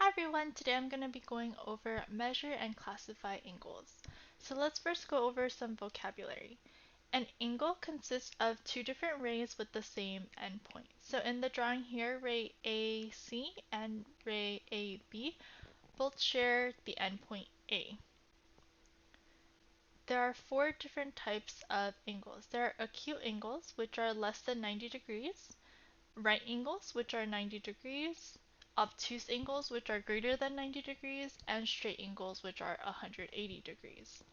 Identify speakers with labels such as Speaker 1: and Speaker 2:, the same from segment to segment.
Speaker 1: Hi everyone, today I'm going to be going over measure and classify angles. So let's first go over some vocabulary. An angle consists of two different rays with the same endpoint. So in the drawing here, ray AC and ray AB both share the endpoint A. There are four different types of angles. There are acute angles, which are less than 90 degrees, right angles, which are 90 degrees, obtuse angles, which are greater than 90 degrees, and straight angles, which are 180 degrees.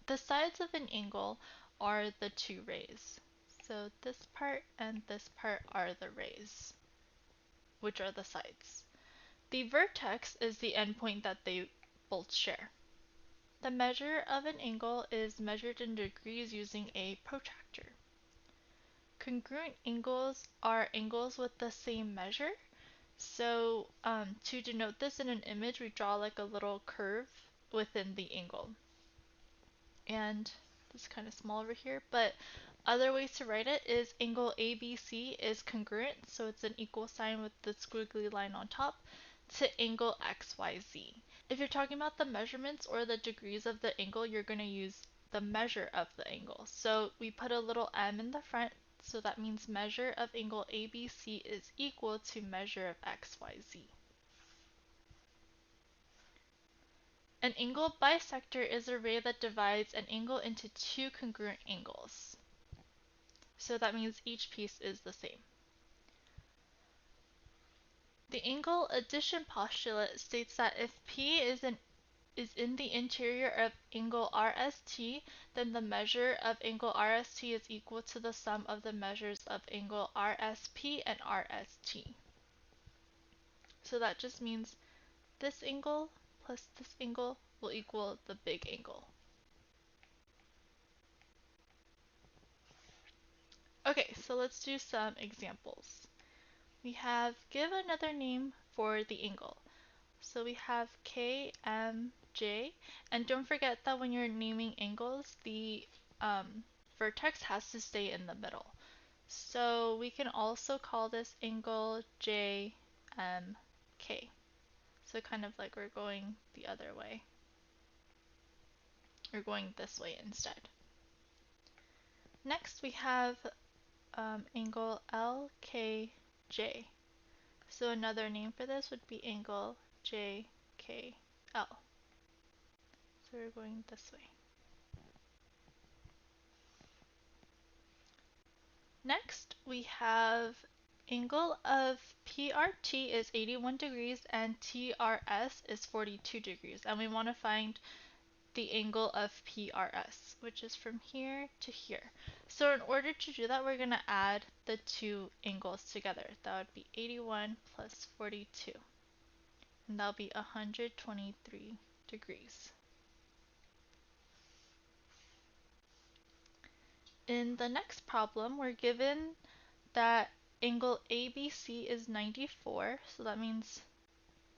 Speaker 1: The sides of an angle are the two rays. So this part and this part are the rays, which are the sides. The vertex is the endpoint that they both share. The measure of an angle is measured in degrees using a protractor. Congruent angles are angles with the same measure. So to denote this in an image, we draw like a little curve within the angle. And this is kind of small over here, but other ways to write it is angle ABC is congruent, so it's an equal sign with the squiggly line on top, to angle XYZ. If you're talking about the measurements or the degrees of the angle, you're going to use the measure of the angle. So we put a little m in the front, so that means measure of angle ABC is equal to measure of XYZ. An angle bisector is a ray that divides an angle into two congruent angles. So that means each piece is the same. The angle addition postulate states that if P is in the interior of angle RST, then the measure of angle RST is equal to the sum of the measures of angle RSP and RST. So that just means this angle plus this angle will equal the big angle. Okay, so let's do some examples. We have give another name for the angle. So we have KMJ, and don't forget that when you're naming angles, the vertex has to stay in the middle. So we can also call this angle JMK. So kind of like we're going the other way. We're going this way instead. Next we have angle LKJ. So another name for this would be angle JKL. So we're going this way. Next, we have angle of PRT is 81 degrees and TRS is 42 degrees. And we want to find the angle of PRS, which is from here to here. So in order to do that, we're going to add the two angles together. That would be 81 plus 42. And that'll be 123 degrees. In the next problem, we're given that angle ABC is 94, so that means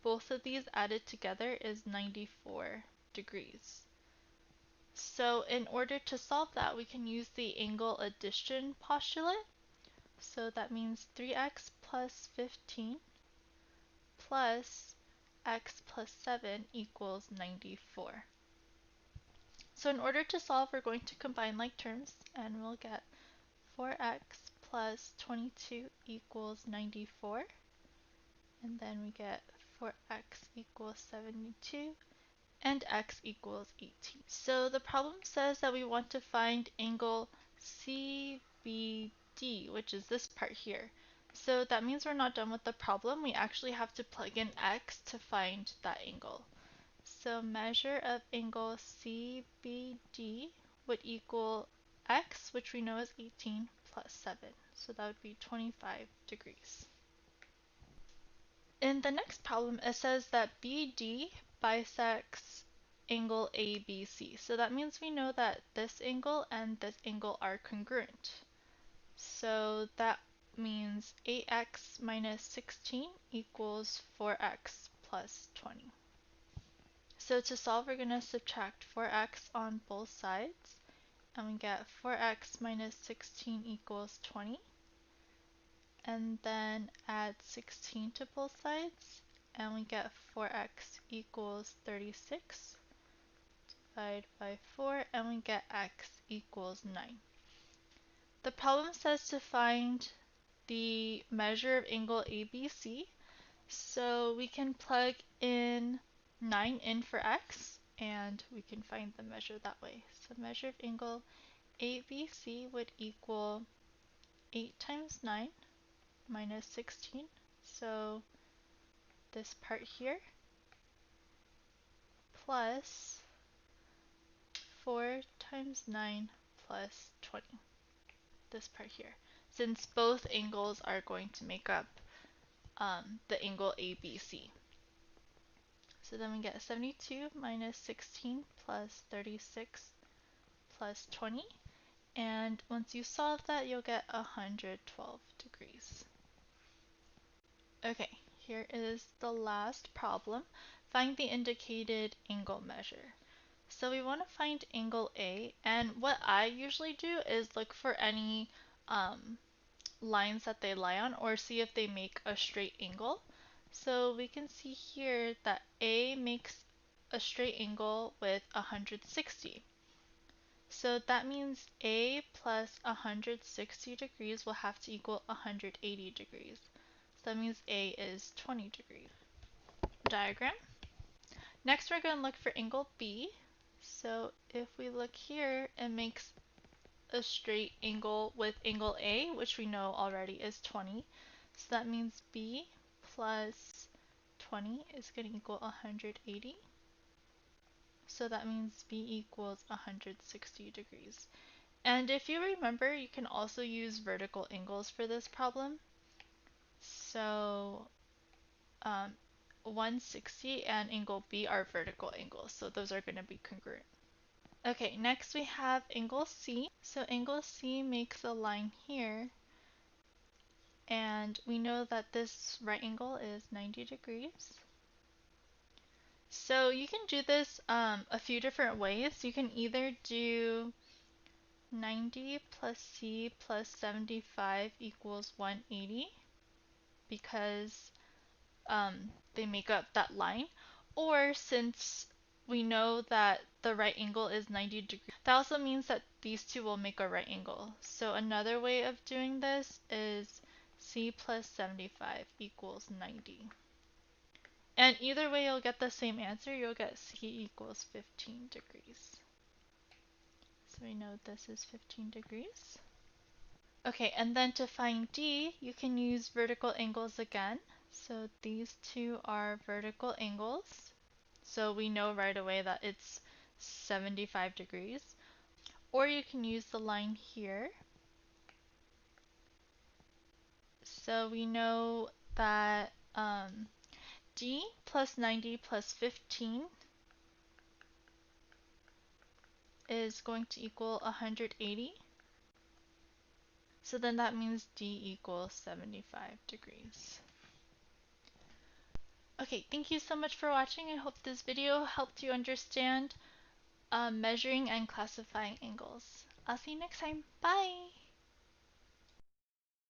Speaker 1: both of these added together is 94 degrees. So in order to solve that, we can use the angle addition postulate. So that means 3x plus 15 plus x plus 7 equals 94. So in order to solve, we're going to combine like terms, and we'll get 4x plus 22 equals 94. And then we get 4x equals 72 and x equals 18. So the problem says that we want to find angle CBD, which is this part here. So that means we're not done with the problem. We actually have to plug in x to find that angle. So measure of angle CBD would equal x, which we know is 18, plus 7. So that would be 25 degrees. In the next problem, it says that BD bisects angle ABC. So that means we know that this angle and this angle are congruent. So that means 8x minus 16 equals 4x plus 20. So to solve, we're going to subtract 4x on both sides, and we get 4x minus 16 equals 20. And then add 16 to both sides, and we get 4x equals 36. Divide by 4 and we get x equals 9. The problem says to find the measure of angle ABC, so we can plug in 9 in for x and we can find the measure that way. So measure of angle ABC would equal 8 times 9 minus 16, so this part here, plus 4 times 9 plus 20, this part here, since both angles are going to make up the angle ABC. So then we get 72 minus 16 plus 36 plus 20, and once you solve that, you'll get 112 degrees. Okay, here is the last problem. Find the indicated angle measure. So we want to find angle A, and what I usually do is look for any lines that they lie on or see if they make a straight angle. So we can see here that A makes a straight angle with 160. So that means A plus 160 degrees will have to equal 180 degrees. So that means A is 20 degrees. Diagram. Next we're going to look for angle B. So if we look here, it makes a straight angle with angle A, which we know already is 20. So that means B plus 20 is going to equal 180. So that means B equals 160 degrees. And if you remember, you can also use vertical angles for this problem. So 160 and angle B are vertical angles, so those are going to be congruent. Okay, next we have angle C. So angle C makes a line here, and we know that this right angle is 90 degrees. So you can do this a few different ways. You can either do 90 plus C plus 75 equals 180 because they make up that line, or since we know that the right angle is 90 degrees, that also means that these two will make a right angle. So another way of doing this is C plus 75 equals 90. And either way you'll get the same answer, you'll get C equals 15 degrees. So we know this is 15 degrees. Okay, and then to find D, you can use vertical angles again. So these two are vertical angles. So we know right away that it's 75 degrees. Or you can use the line here. So we know that D plus 90 plus 15 is going to equal 180. So then that means D equals 75 degrees. Okay, thank you so much for watching. I hope this video helped you understand measuring and classifying angles. I'll see you next time. Bye!